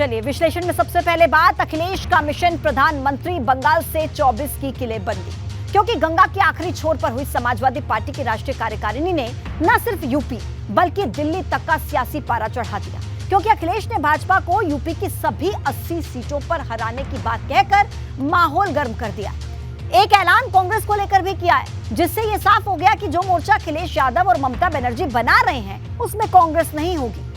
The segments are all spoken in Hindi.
चलिए विश्लेषण में सबसे पहले बात अखिलेश का मिशन प्रधानमंत्री बंगाल से 24 की किलेबंदी, क्योंकि गंगा के आखिरी छोर पर हुई समाजवादी पार्टी की राष्ट्रीय कार्यकारिणी ने न सिर्फ यूपी बल्कि दिल्ली तक का सियासी पारा चढ़ा दिया, क्योंकि अखिलेश ने भाजपा को यूपी की सभी 80 सीटों पर हराने की बात कहकर माहौल गर्म कर दिया। एक ऐलान कांग्रेस को लेकर भी किया है, जिससे यह साफ हो गया कि जो मोर्चा अखिलेश यादव और ममता बनर्जी बना रहे हैं उसमें कांग्रेस नहीं होगी।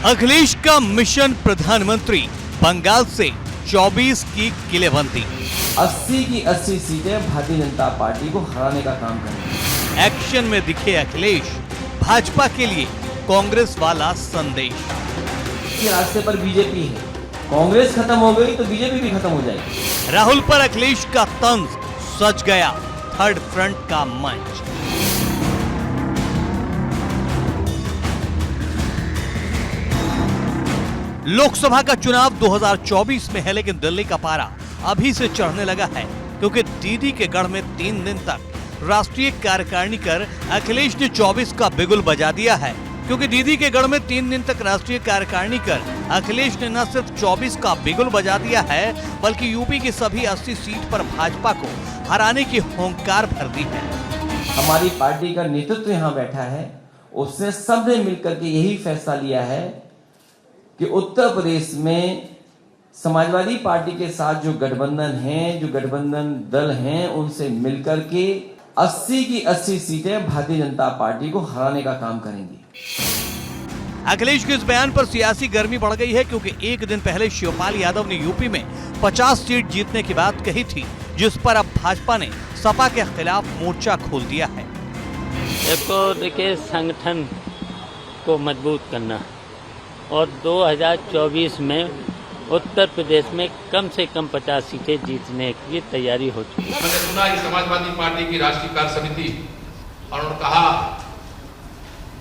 अखिलेश का मिशन प्रधानमंत्री बंगाल से 24 की किलेबंदी, 80 की 80 सीटें भारतीय जनता पार्टी को हराने का काम करेंगे। एक्शन में दिखे अखिलेश, भाजपा के लिए कांग्रेस वाला संदेश। इस रास्ते पर बीजेपी है, कांग्रेस खत्म हो गई तो बीजेपी भी खत्म हो जाएगी। राहुल पर अखिलेश का तंज, सज गया थर्ड फ्रंट का मंच। लोकसभा का चुनाव 2024 में है, लेकिन दिल्ली का पारा अभी से चढ़ने लगा है, क्योंकि दीदी के गढ़ में 3 दिन तक राष्ट्रीय कार्यकारिणी कर अखिलेश ने 24 का बिगुल बजा दिया है। क्योंकि दीदी के गढ़ में 3 दिन तक राष्ट्रीय कार्यकारिणी कर अखिलेश ने न सिर्फ 24 का बिगुल बजा दिया है, बल्कि यूपी की सभी 80 सीट पर भाजपा को हराने की होंकार भर दी है। हमारी पार्टी का नेतृत्व यहाँ बैठा है, उसने सबने मिलकर के यही फैसला लिया है कि उत्तर प्रदेश में समाजवादी पार्टी के साथ जो गठबंधन है, जो गठबंधन दल हैं, उनसे मिलकर के 80 की 80 सीटें भारतीय जनता पार्टी को हराने का काम करेंगी। अखिलेश के इस बयान पर सियासी गर्मी बढ़ गई है, क्योंकि एक दिन पहले शिवपाल यादव ने यूपी में 50 सीट जीतने की बात कही थी, जिस पर अब भाजपा ने सपा के खिलाफ मोर्चा खोल दिया है। देखिए, संगठन को मजबूत करना और 2024 में उत्तर प्रदेश में कम से कम 50 सीटें जीतने की तैयारी हो चुकी है। मैंने सुना कि समाजवादी पार्टी की राष्ट्रीय कार्य समिति और उन्होंने कहा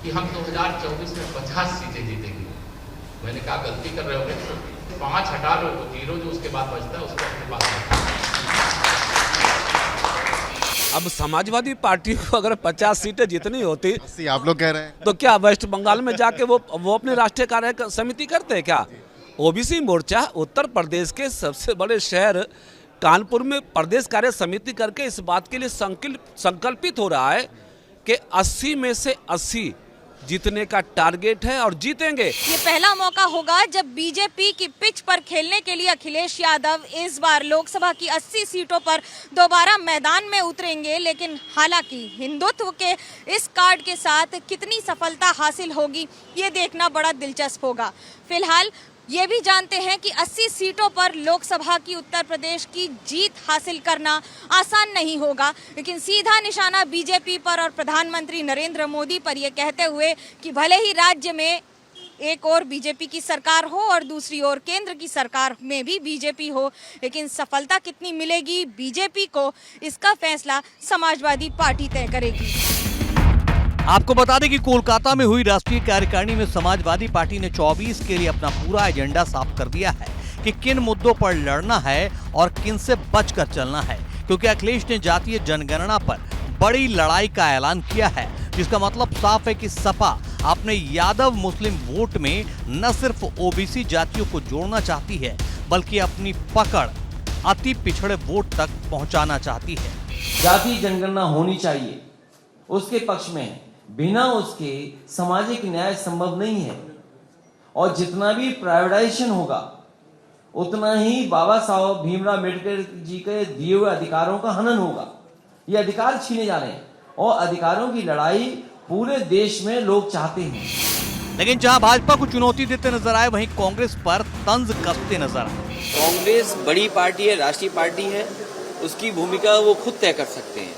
कि हम 2024 में 50 सीटें जीतेंगे। मैंने कहा गलती कर रहे होंगे, 5 हटा लो तो 0 जो उसके बाद बचता है उसको अपने पास रखो। अब समाजवादी पार्टी को अगर 50 सीटें जितनी होती, आप लोग कह रहे हैं, तो क्या वेस्ट बंगाल में जाके वो अपने राष्ट्रीय कार्य समिति करते हैं क्या? ओबीसी मोर्चा उत्तर प्रदेश के सबसे बड़े शहर कानपुर में प्रदेश कार्य समिति करके इस बात के लिए संकल्पित हो रहा है कि 80 में से 80 जीतने का टारगेट है और जीतेंगे। ये पहला मौका होगा जब बीजेपी की पिच पर खेलने के लिए अखिलेश यादव इस बार लोकसभा की 80 सीटों पर दोबारा मैदान में उतरेंगे। लेकिन हालांकि हिंदुत्व के इस कार्ड के साथ कितनी सफलता हासिल होगी, ये देखना बड़ा दिलचस्प होगा। फिलहाल ये भी जानते हैं कि 80 सीटों पर लोकसभा की उत्तर प्रदेश की जीत हासिल करना आसान नहीं होगा, लेकिन सीधा निशाना बीजेपी पर और प्रधानमंत्री नरेंद्र मोदी पर यह कहते हुए कि भले ही राज्य में एक और बीजेपी की सरकार हो और दूसरी ओर केंद्र की सरकार में भी बीजेपी हो, लेकिन सफलता कितनी मिलेगी बीजेपी को, इसका फैसला समाजवादी पार्टी तय करेगी। आपको बता दें कि कोलकाता में हुई राष्ट्रीय कार्यकारिणी में समाजवादी पार्टी ने 24 के लिए अपना पूरा एजेंडा साफ कर दिया है कि किन मुद्दों पर लड़ना है और किन से बचकर चलना है, क्योंकि अखिलेश ने जातीय जनगणना पर बड़ी लड़ाई का ऐलान किया है, जिसका मतलब साफ है कि सपा अपने यादव मुस्लिम वोट में न सिर्फ ओबीसी जातियों को जोड़ना चाहती है, बल्कि अपनी पकड़ अति पिछड़े वोट तक पहुंचाना चाहती है। जातीय जनगणना होनी चाहिए, उसके पक्ष में है। बिना उसके सामाजिक न्याय संभव नहीं है, और जितना भी प्राइवेटाइजेशन होगा उतना ही बाबा साहब भीमराव अम्बेडकर जी के दिए हुए अधिकारों का हनन होगा। ये अधिकार छीने जा रहे हैं और अधिकारों की लड़ाई पूरे देश में लोग चाहते हैं। लेकिन जहां भाजपा को चुनौती देते नजर आए, वहीं कांग्रेस पर तंज कसते नजर आए। कांग्रेस बड़ी पार्टी है, राष्ट्रीय पार्टी है, उसकी भूमिका वो खुद तय कर सकते हैं।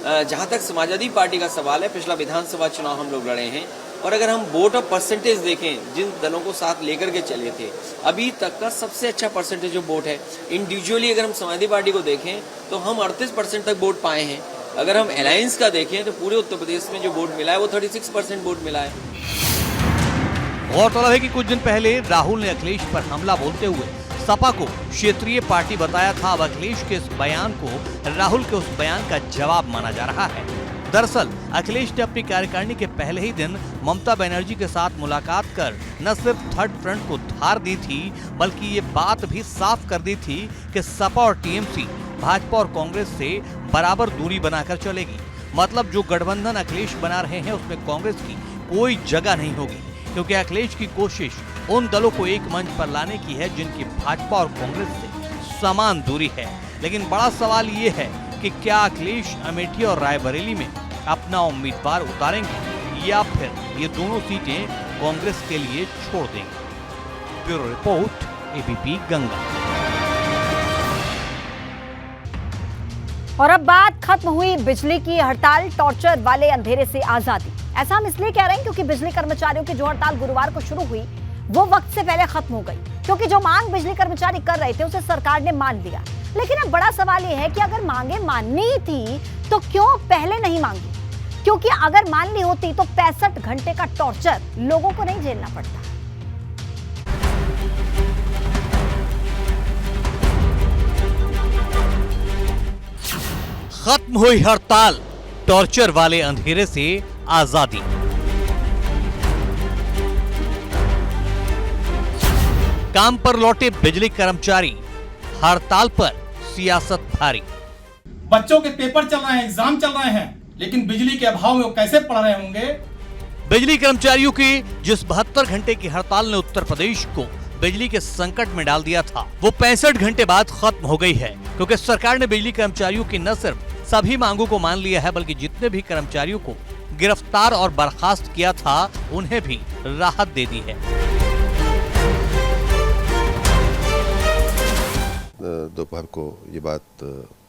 जहां तक समाजवादी पार्टी का सवाल है, पिछला विधानसभा चुनाव हम लोग लड़े हैं, और अगर हम वोट ऑफ परसेंटेज देखें, जिन दलों को साथ लेकर के चले थे, अभी तक का सबसे अच्छा परसेंटेज जो वोट है इंडिविजुअली अगर हम समाजवादी पार्टी को देखें तो हम 38% तक वोट पाए हैं। अगर हम अलायंस का देखें तो पूरे उत्तर प्रदेश में जो वोट मिला है वो 36% वोट मिला है। गौरतलब है कि कुछ दिन पहले राहुल ने अखिलेश पर हमला बोलते हुए सपा को क्षेत्रीय पार्टी बताया था। अब अखिलेश के इस बयान को राहुल के उस बयान का जवाब माना जा रहा है। दरअसल अखिलेश ने अपनी कार्यकारिणी के पहले ही दिन ममता बनर्जी के साथ मुलाकात कर न सिर्फ थर्ड फ्रंट को धार दी थी, बल्कि ये बात भी साफ कर दी थी कि सपा और टीएमसी भाजपा और कांग्रेस से बराबर दूरी बनाकर चलेगी। मतलब जो गठबंधन अखिलेश बना रहे हैं उसमें कांग्रेस की कोई जगह नहीं होगी, क्योंकि अखिलेश की कोशिश उन दलों को एक मंच पर लाने की है जिनकी भाजपा और कांग्रेस से समान दूरी है। लेकिन बड़ा सवाल ये है कि क्या अखिलेश अमेठी और रायबरेली में अपना उम्मीदवार उतारेंगे या फिर ये दोनों सीटें कांग्रेस के लिए छोड़ देंगे। Bureau report, ABP Ganga. और अब बात खत्म हुई बिजली की हड़ताल, टॉर्चर वाले अंधेरे से आजादी। ऐसा हम इसलिए कह रहे हैं क्योंकि बिजली कर्मचारियों की जो हड़ताल गुरुवार को शुरू हुई वो वक्त से पहले खत्म हो गई, क्योंकि जो मांग बिजली कर्मचारी कर रहे थे उसे सरकार ने मान लिया। लेकिन अब बड़ा सवाल ये है कि अगर मांगे माननी ही थी तो क्यों पहले नहीं मांगी? क्योंकि अगर मान ली होती तो 65 घंटे का टॉर्चर लोगों को नहीं झेलना पड़ता। खत्म हुई हड़ताल, टॉर्चर वाले अंधेरे से आजादी। काम पर लौटे बिजली कर्मचारी, हड़ताल पर सियासत भारी। बच्चों के पेपर चल रहे हैं, एग्जाम चल रहे हैं, लेकिन बिजली के अभाव में वो कैसे पढ़ रहे होंगे? बिजली कर्मचारियों की जिस 72 घंटे की हड़ताल ने उत्तर प्रदेश को बिजली के संकट में डाल दिया था, वो 65 घंटे बाद खत्म हो गई है, क्योंकि सरकार ने बिजली कर्मचारियों की न सिर्फ सभी मांगों को मान लिया है, बल्कि जितने भी कर्मचारियों को गिरफ्तार और बर्खास्त किया था उन्हें भी राहत दे दी है। दोपहर को ये बात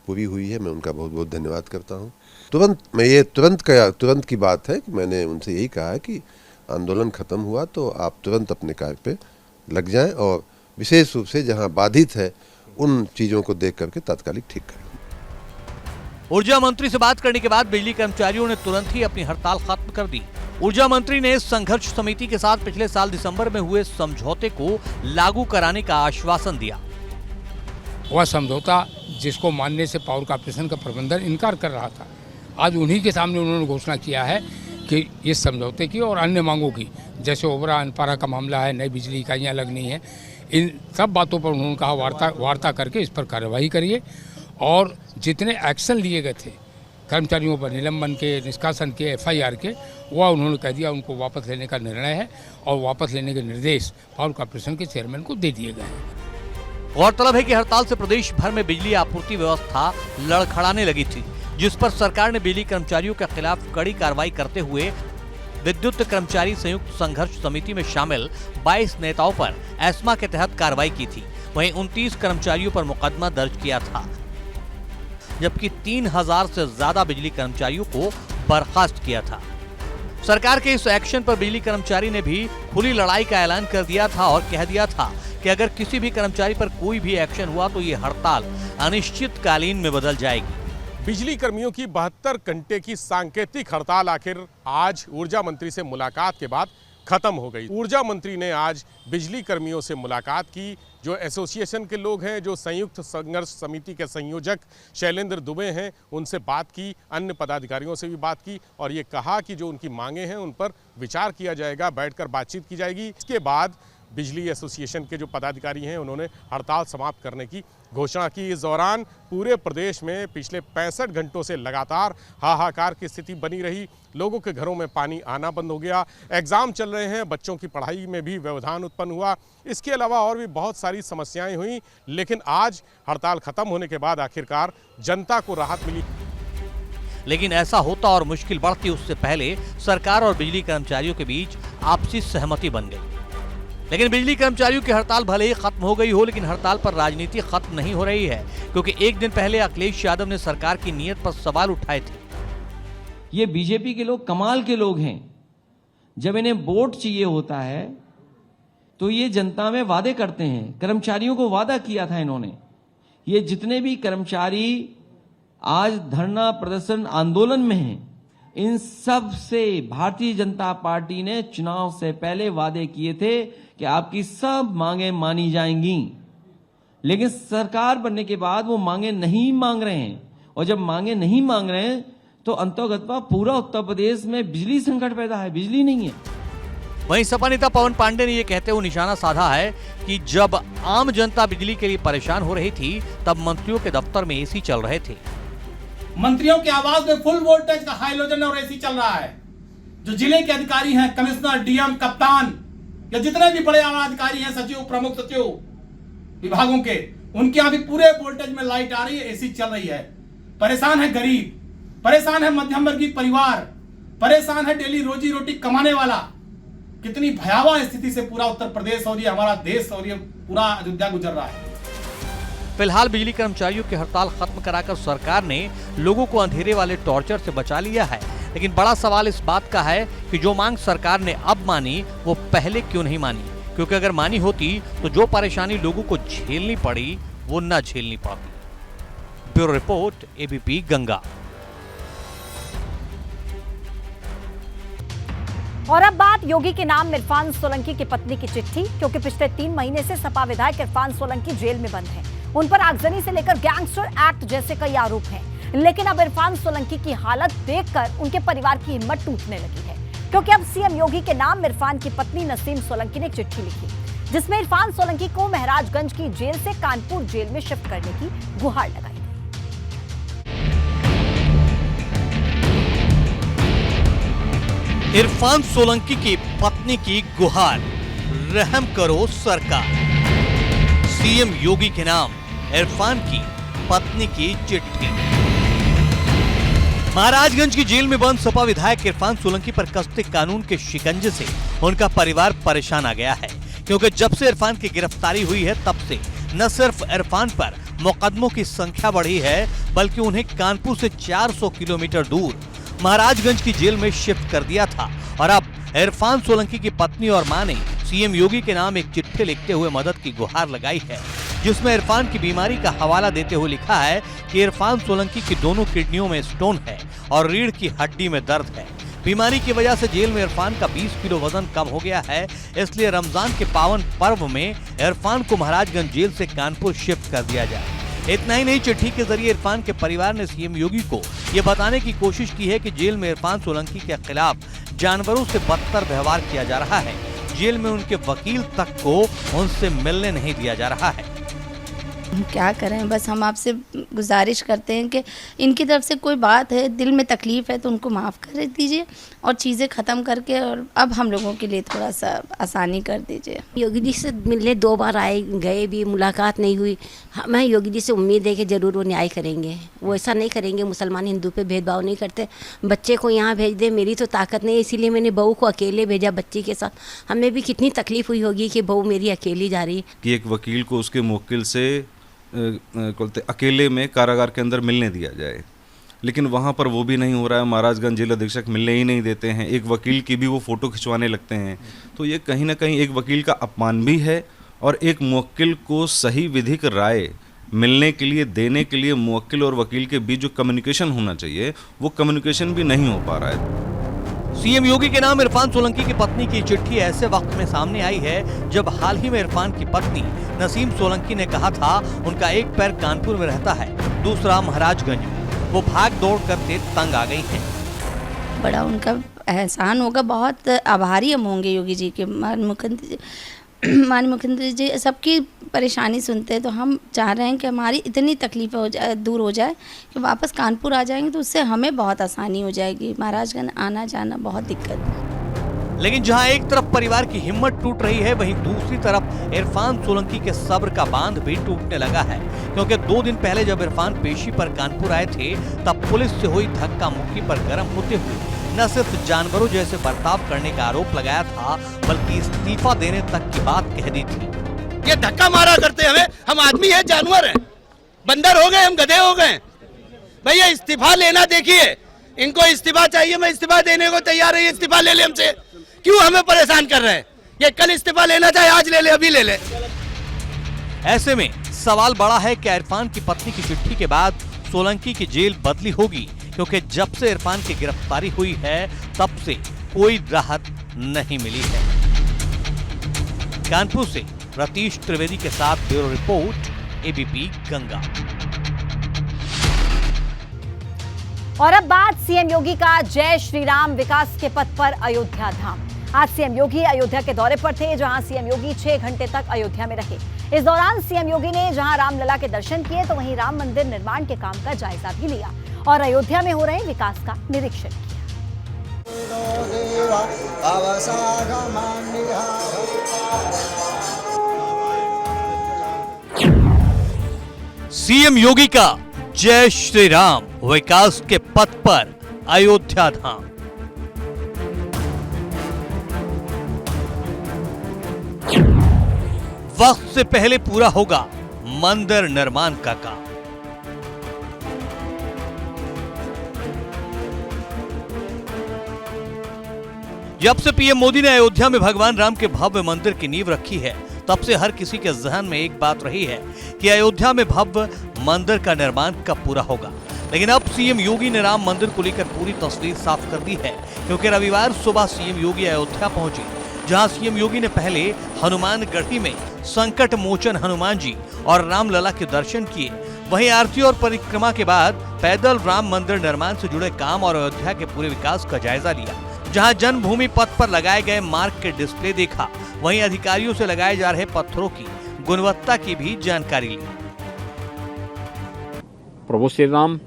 पूरी हुई है, मैं उनका बहुत बहुत धन्यवाद करता हूँ। तुरंत की बात है कि मैंने उनसे यही कहा है कि आंदोलन खत्म हुआ तो आप तुरंत अपने कार्य पे लग जाएं और विशेष रूप से जहां बाधित है उन चीजों को देख करके तात्कालिक ठीक करें। ऊर्जा मंत्री से बात करने के बाद बिजली कर्मचारियों ने तुरंत ही अपनी हड़ताल खत्म कर दी। ऊर्जा मंत्री ने संघर्ष समिति के साथ पिछले साल दिसंबर में हुए समझौते को लागू कराने का आश्वासन दिया। वह समझौता जिसको मानने से पावर कॉर्पोरेशन का प्रबंधन इनकार कर रहा था, आज उन्हीं के सामने उन्होंने घोषणा किया है कि इस समझौते की और अन्य मांगों की, जैसे ओबरा अनपारा का मामला है, नई बिजली इकाइयाँ लगनी है, इन सब बातों पर उन्होंने कहा वार्ता करके इस पर कार्रवाई करिए। और जितने एक्शन लिए गए थे कर्मचारियों पर निलंबन के, निष्कासन के, FIR के, वह उन्होंने कह दिया उनको वापस लेने का निर्णय है और वापस लेने के निर्देश पावर कॉर्पोरेशन के चेयरमैन को दे दिए गए हैं। गौरतलब है कि हड़ताल से प्रदेश भर में बिजली आपूर्ति व्यवस्था लड़खड़ाने लगी थी, जिस पर सरकार ने बिजली कर्मचारियों के खिलाफ कड़ी कार्रवाई करते हुए विद्युत कर्मचारी संयुक्त संघर्ष समिति में शामिल 22 नेताओं पर एस्मा के तहत कार्रवाई की थी। वहीं 29 कर्मचारियों पर मुकदमा दर्ज किया था, जबकि 3000 से ज्यादा बिजली कर्मचारियों को बर्खास्त किया था। सरकार के इस एक्शन पर बिजली कर्मचारी ने भी खुली लड़ाई का ऐलान कर दिया था और कह दिया था कि अगर किसी भी कर्मचारी पर कोई भी एक्शन हुआ तो ये हड़ताल अनिश्चितकालीन में बदल जाएगी। बिजली कर्मियों की 72 घंटे की सांकेतिक हड़ताल आखिर आज ऊर्जा मंत्री से मुलाकात के बाद खत्म हो गई। ऊर्जा मंत्री ने आज बिजली कर्मियों से मुलाकात की। जो एसोसिएशन के लोग हैं, जो संयुक्त संघर्ष समिति के संयोजक शैलेंद्र दुबे हैं, उनसे बात की, अन्य पदाधिकारियों से भी बात की और ये कहा कि जो उनकी मांगे हैं उन पर विचार किया जाएगा, बैठकर बातचीत की जाएगी। इसके बाद बिजली एसोसिएशन के जो पदाधिकारी हैं उन्होंने हड़ताल समाप्त करने की घोषणा की। इस दौरान पूरे प्रदेश में पिछले 65 घंटों से लगातार हाहाकार की स्थिति बनी रही। लोगों के घरों में पानी आना बंद हो गया, एग्जाम चल रहे हैं, बच्चों की पढ़ाई में भी व्यवधान उत्पन्न हुआ। इसके अलावा और भी बहुत सारी समस्याएं हुई, लेकिन आज हड़ताल खत्म होने के बाद आखिरकार जनता को राहत मिली। लेकिन ऐसा होता और मुश्किल बढ़ती उससे पहले सरकार और बिजली कर्मचारियों के बीच आपसी सहमति बन गई। लेकिन बिजली कर्मचारियों की हड़ताल भले ही खत्म हो गई हो, लेकिन हड़ताल पर राजनीति खत्म नहीं हो रही है, क्योंकि एक दिन पहले अखिलेश यादव ने सरकार की नीयत पर सवाल उठाए थे। ये बीजेपी के लोग कमाल के लोग हैं। जब इन्हें वोट चाहिए होता है तो ये जनता में वादे करते हैं। कर्मचारियों को वादा किया था इन्होंने। ये जितने भी कर्मचारी आज धरना प्रदर्शन आंदोलन में हैं, इन सब से भारतीय जनता पार्टी ने चुनाव से पहले वादे किए थे कि आपकी सब मांगे मानी जाएंगी। लेकिन सरकार बनने के बाद वो मांगे नहीं मांग रहे हैं, और जब मांगे नहीं मांग रहे हैं तो अंतर्गतवा पूरा उत्तर प्रदेश में बिजली संकट पैदा है, बिजली नहीं है। वहीं सपा नेता पवन पांडे ने यह कहते हुए निशाना साधा है कि जब आम जनता बिजली के लिए परेशान हो रही थी तब मंत्रियों के दफ्तर में एसी चल रहे थे। मंत्रियों के आवाज में फुल वोल्टेज का हाइलोजन और एसी चल रहा है। जो जिले के अधिकारी हैं, कमिश्नर, डीएम, कप्तान या जितने भी बड़े आला अधिकारी हैं, सचिव, प्रमुख सचिव विभागों के, उनके यहाँ भी पूरे वोल्टेज में लाइट आ रही है, एसी चल रही है। परेशान है गरीब, परेशान है मध्यम वर्गीय परिवार, परेशान है डेली रोजी रोटी कमाने वाला। कितनी भयावह स्थिति से पूरा उत्तर प्रदेश और ये हमारा देश और ये पूरा अयोध्या गुजर रहा है। फिलहाल बिजली कर्मचारियों की हड़ताल खत्म कराकर सरकार ने लोगों को अंधेरे वाले टॉर्चर से बचा लिया है, लेकिन बड़ा सवाल इस बात का है कि जो मांग सरकार ने अब मानी वो पहले क्यों नहीं मानी, क्योंकि अगर मानी होती तो जो परेशानी लोगों को झेलनी पड़ी वो न झेलनी पड़ती। Bureau report, ABP Ganga. और अब बात योगी के नाम इरफान सोलंकी की पत्नी की चिट्ठी, क्योंकि पिछले 3 महीने से सपा विधायक इरफान सोलंकी जेल में बंद हैं। उन पर आगजनी से लेकर गैंगस्टर एक्ट जैसे कई आरोप हैं, लेकिन अब इरफान सोलंकी की हालत देखकर उनके परिवार की हिम्मत टूटने लगी है, क्योंकि अब सीएम योगी के नाम इरफान की पत्नी नसीम सोलंकी ने चिट्ठी लिखी, जिसमें इरफान सोलंकी को महाराजगंज की जेल से कानपुर जेल में शिफ्ट करने की गुहार लगाई। इरफान सोलंकी की पत्नी की गुहार, रहम करो सरकार। सीएम योगी के नाम इरफान की पत्नी की चिट्ठी। महाराजगंज की जेल में बंद सपा विधायक इरफान सोलंकी पर कसते कानून के शिकंजे से उनका परिवार परेशान आ गया है, क्योंकि जब से इरफान की गिरफ्तारी हुई है तब से न सिर्फ इरफान पर मुकदमों की संख्या बढ़ी है, बल्कि उन्हें कानपुर से 400 किलोमीटर दूर महाराजगंज की जेल में शिफ्ट कर दिया था। और अब इरफान सोलंकी की पत्नी और मां ने सीएम योगी के नाम एक चिट्ठी लिखते हुए मदद की गुहार लगाई है, जिसमें इरफान की बीमारी का हवाला देते हुए लिखा है कि इरफान सोलंकी की दोनों किडनियों में स्टोन है और रीढ़ की हड्डी में दर्द है। बीमारी की वजह से जेल में इरफान का 20 किलो वजन कम हो गया है, इसलिए रमजान के पावन पर्व में इरफान को महाराजगंज जेल से कानपुर शिफ्ट कर दिया जाए। इतना ही नहीं, चिट्ठी के जरिए इरफान के परिवार ने सीएम योगी को ये बताने की कोशिश की है कि जेल में इरफान सोलंकी के खिलाफ जानवरों से बदतर व्यवहार किया जा रहा है। जेल में उनके वकील तक को उनसे मिलने नहीं दिया जा रहा है। क्या करें, बस हम आपसे गुजारिश करते हैं कि इनकी तरफ से कोई बात है, दिल में तकलीफ़ है तो उनको माफ़ कर दीजिए और चीज़ें ख़त्म करके और अब हम लोगों के लिए थोड़ा सा आसानी कर दीजिए। योगी जी से मिलने 2 बार आए गए भी, मुलाकात नहीं हुई। हमें योगी जी से उम्मीद है कि ज़रूर वो न्याय करेंगे। वो ऐसा नहीं करेंगे, मुसलमान हिंदू पे भेदभाव नहीं करते। बच्चे को यहाँ भेज दे, मेरी तो ताकत नहीं है, इसीलिए मैंने बहू को अकेले भेजा बच्ची के साथ। हमें भी कितनी तकलीफ़ हुई होगी कि बहू मेरी अकेली जा रही है। कि एक वकील को उसके मुवक्किल से अकेले में कारागार के अंदर मिलने दिया जाए, लेकिन वहाँ पर वो भी नहीं हो रहा है। महाराजगंज जेल अधीक्षक मिलने ही नहीं देते हैं। एक वकील की भी वो फ़ोटो खिंचवाने लगते हैं। तो ये कहीं ना कहीं एक वकील का अपमान भी है, और एक मुवक्किल को सही विधिक राय मिलने के लिए, देने के लिए मुवक्किल और वकील के बीच जो कम्युनिकेशन होना चाहिए वो कम्युनिकेशन भी नहीं हो पा रहा है। सीएम योगी के नाम इरफान सोलंकी की पत्नी की चिट्ठी ऐसे वक्त में सामने आई है जब हाल ही में इरफान की पत्नी नसीम सोलंकी ने कहा था उनका एक पैर कानपुर में रहता है, दूसरा महाराजगंज में। वो भाग दौड़ करते तंग आ गई हैं। बड़ा उनका एहसान होगा, बहुत आभारी हम होंगे योगी जी के। माननीय मुख्यमंत्री जी सबकी परेशानी सुनते हैं, तो हम चाह रहे हैं कि हमारी इतनी तकलीफ़ें दूर हो जाए कि वापस कानपुर आ जाएंगे तो उससे हमें बहुत आसानी हो जाएगी। महाराजगंज आना जाना बहुत दिक्कत है। लेकिन जहां एक तरफ परिवार की हिम्मत टूट रही है, वहीं दूसरी तरफ इरफान सोलंकी के सब्र का बांध भी टूटने लगा है, क्योंकि 2 दिन पहले जब इरफान पेशी पर कानपुर आए थे तब पुलिस से हुई धक्का मुक्की पर गर्म होते हुए न सिर्फ जानवरों जैसे बर्ताव करने का आरोप लगाया था, बल्कि इस्तीफा देने तक की बात कह दी थी। ये धक्का मारा करते हमें, हम आदमी हैं, जानवर हैं, बंदर हो गए, हम गधे हो गए। भैया इस्तीफा लेना, देखिए इनको इस्तीफा चाहिए, मैं इस्तीफा देने को तैयार है। इस्तीफा ले ले हमसे, क्यों हमें परेशान कर रहे हैं? ये कल इस्तीफा लेना चाहे आज ले ले, अभी ले ले। ऐसे में सवाल बड़ा है कि इरफान की पत्नी की चिट्ठी के बाद सोलंकी की जेल बदली होगी, क्योंकि जब से इरफान की गिरफ्तारी हुई है तब से कोई राहत नहीं मिली है। कानपुर से रतीश त्रिवेदी के साथ ब्यूरो रिपोर्ट, एबीपी गंगा। और अब बात सीएम योगी का जय श्री राम विकास के पथ पर अयोध्या धाम। आज सीएम योगी अयोध्या के दौरे पर थे, जहां सीएम योगी 6 घंटे तक अयोध्या में रहे। इस दौरान सीएम योगी ने जहां रामलला के दर्शन किए तो वहीं राम मंदिर निर्माण के काम का जायजा भी लिया और अयोध्या में हो रहे विकास का निरीक्षण किया। सीएम योगी का जय श्री राम विकास के पथ पर अयोध्या धाम। वक्त से पहले पूरा होगा मंदिर निर्माण का काम। जब से पीएम मोदी ने अयोध्या में भगवान राम के भव्य मंदिर की नींव रखी है, तब से हर किसी के जहन में एक बात रही है कि अयोध्या में भव्य मंदिर का निर्माण कब पूरा होगा। लेकिन अब सीएम योगी ने राम मंदिर को लेकर पूरी तस्वीर साफ कर दी है, क्योंकि रविवार सुबह सीएम योगी अयोध्या पहुंचे, जहां सीएम योगी ने पहले हनुमानगढ़ी में संकट मोचन हनुमान जी और रामलला के दर्शन किए। वहीं आरती और परिक्रमा के बाद पैदल राम मंदिर निर्माण से जुड़े काम और अयोध्या के पूरे विकास का जायजा लिया। जहां जन्मभूमि पथ पर लगाए गए मार्ग के डिस्प्ले देखा, वहीं अधिकारियों से लगाए जा रहे पत्थरों की गुणवत्ता की भी जानकारी ली। प्रभु श्री राम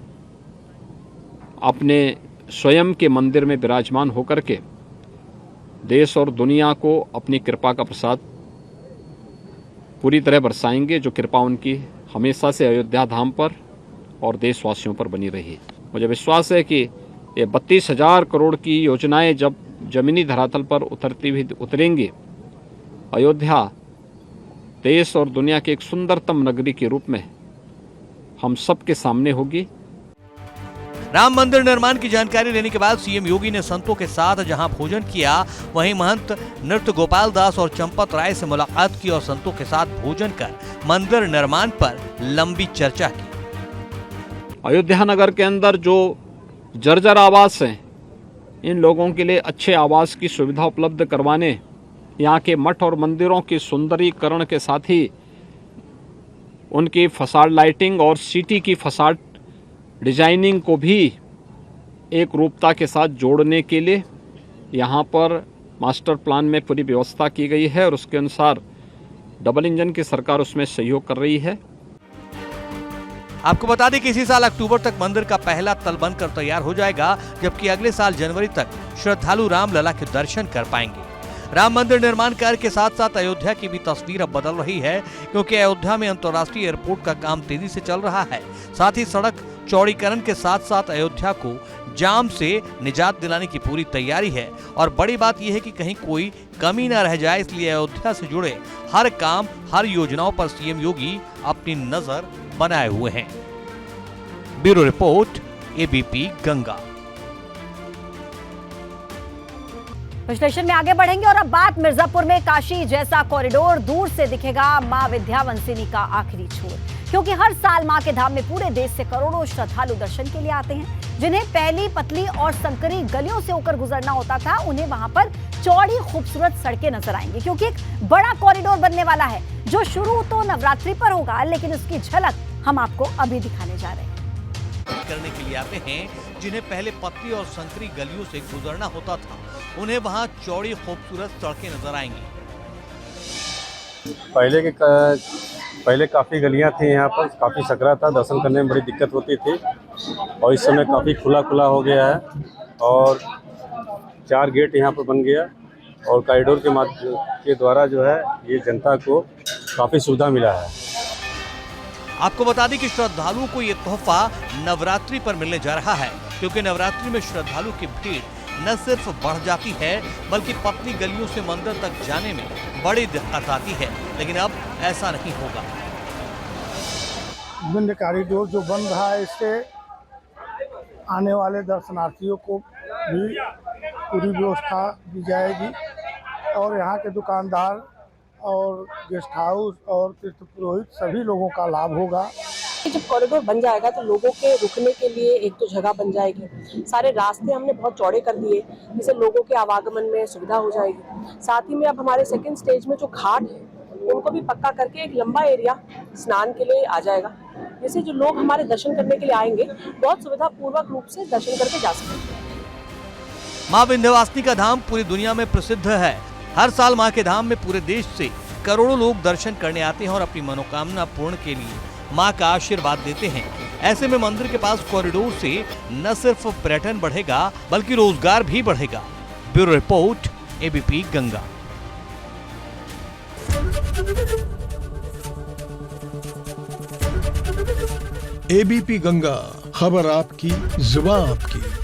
अपने स्वयं के मंदिर में विराजमान होकर के देश और दुनिया को अपनी कृपा का प्रसाद पूरी तरह बरसाएंगे, जो कृपा उनकी हमेशा से अयोध्या धाम पर और देशवासियों पर बनी रही। मुझे विश्वास है कि ये 32,000 करोड़ की योजनाएं जब जमीनी धरातल पर उतरेंगी, अयोध्या देश और दुनिया के एक सुंदरतम नगरी के रूप में हम सबके सामने होगी। राम मंदिर निर्माण की जानकारी लेने के बाद सीएम योगी ने संतों के साथ जहां भोजन किया, वहीं महंत नृत्य गोपाल दास और चंपत राय से मुलाकात की और संतों के साथ भोजन कर मंदिर निर्माण पर लंबी चर्चा की। अयोध्या नगर के अंदर जो जर्जर आवास हैं, इन लोगों के लिए अच्छे आवास की सुविधा उपलब्ध करवाने, यहाँ के मठ और मंदिरों की सुंदरीकरण के साथ ही उनकी फसाड लाइटिंग और सिटी की फसाड डिजाइनिंग को भी एक रूपता के साथ जोड़ने के लिए यहाँ पर मास्टर प्लान में पूरी व्यवस्था की गई है और उसके अनुसार डबल इंजन की सरकार उसमें सहयोग कर रही है। आपको बता दें कि इसी साल अक्टूबर तक मंदिर का पहला तल बनकर तैयार हो जाएगा, जबकि अगले साल जनवरी तक श्रद्धालु रामलला के दर्शन कर पाएंगे। राम मंदिर निर्माण कार्य के साथ साथ अयोध्या की भी तस्वीर अब बदल रही है, क्योंकि अयोध्या में अंतर्राष्ट्रीय एयरपोर्ट का काम तेजी से चल रहा है। साथ ही सड़क चौड़ीकरण के साथ साथ अयोध्या को जाम से निजात दिलाने की पूरी तैयारी है और बड़ी बात यह है कि कहीं कोई कमी न रह जाए, इसलिए अयोध्या से जुड़े हर काम, हर योजनाओं पर सीएम योगी अपनी नजर बनाए हुए हैं। Bureau report, ABP Ganga. विश्लेषण में आगे बढ़ेंगे और अब बात मिर्जापुर में काशी जैसा कॉरिडोर, दूर से दिखेगा मां विंध्यवासिनी का आखिरी छोर, क्योंकि हर साल मां के धाम में पूरे देश से करोड़ों श्रद्धालु दर्शन के लिए आते हैं। जिन्हें पहली, पतली और संकरी गलियों से होकर गुजरना होता था, उन्हें वहां पर चौड़ी खूबसूरत सड़कें नजर आएंगी, क्योंकि एक बड़ा कॉरिडोर बनने वाला है, जो शुरू तो नवरात्रि पर होगा, लेकिन उसकी झलक हम आपको अभी दिखाने जा रहे हैं। करने के लिए आते हैं, जिन्हें पहले पतली और संकरी गलियों से गुजरना होता था, उन्हें वहां चौड़ी खूबसूरत सड़कें नजर आएंगी। पहले काफ़ी गलियां थी, यहाँ पर काफ़ी सकरा था, दर्शन करने में बड़ी दिक्कत होती थी और इस समय काफ़ी खुला हो गया है और 4 गेट यहाँ पर बन गया और कॉरिडोर के माध्यम के द्वारा जो है ये जनता को काफ़ी सुविधा मिला है। आपको बता दें कि श्रद्धालुओं को ये तोहफा नवरात्रि पर मिलने जा रहा है, क्योंकि नवरात्रि में श्रद्धालु की भीड़ न सिर्फ बढ़ जाती है, बल्कि पतली गलियों से मंदिर तक जाने में बड़ी दिक्कत आती है। लेकिन अब ऐसा नहीं होगा। विंध्य कॉरिडोर जो बन रहा है, इससे आने वाले दर्शनार्थियों को भी पूरी व्यवस्था दी जाएगी और यहाँ के दुकानदार और गेस्ट हाउस और तीर्थ पुरोहित सभी लोगों का लाभ होगा। जब कॉरिडोर बन जाएगा तो लोगों के रुकने के लिए एक तो जगह बन जाएगी, सारे रास्ते हमने बहुत चौड़े कर दिए, जिससे लोगों के आवागमन में सुविधा हो जाएगी। साथ ही में अब हमारे सेकंड स्टेज में जो घाट है उनको भी पक्का करके एक लंबा एरिया स्नान के लिए आ जाएगा, जिससे जो लोग हमारे दर्शन करने के लिए आएंगे बहुत सुविधा पूर्वक रूप से दर्शन करके जा सकेंगे। मां विंध्यवासिनी का धाम पूरी दुनिया में प्रसिद्ध है। हर साल मां के धाम में पूरे देश से करोड़ों लोग दर्शन करने आते हैं और अपनी मनोकामना पूर्ण के लिए मां का आशीर्वाद देते हैं। ऐसे में मंदिर के पास कॉरिडोर से न सिर्फ पर्यटन बढ़ेगा बल्कि रोजगार भी बढ़ेगा। Bureau report, ABP Ganga. ABP Ganga, खबर आपकी, जुबान आपकी।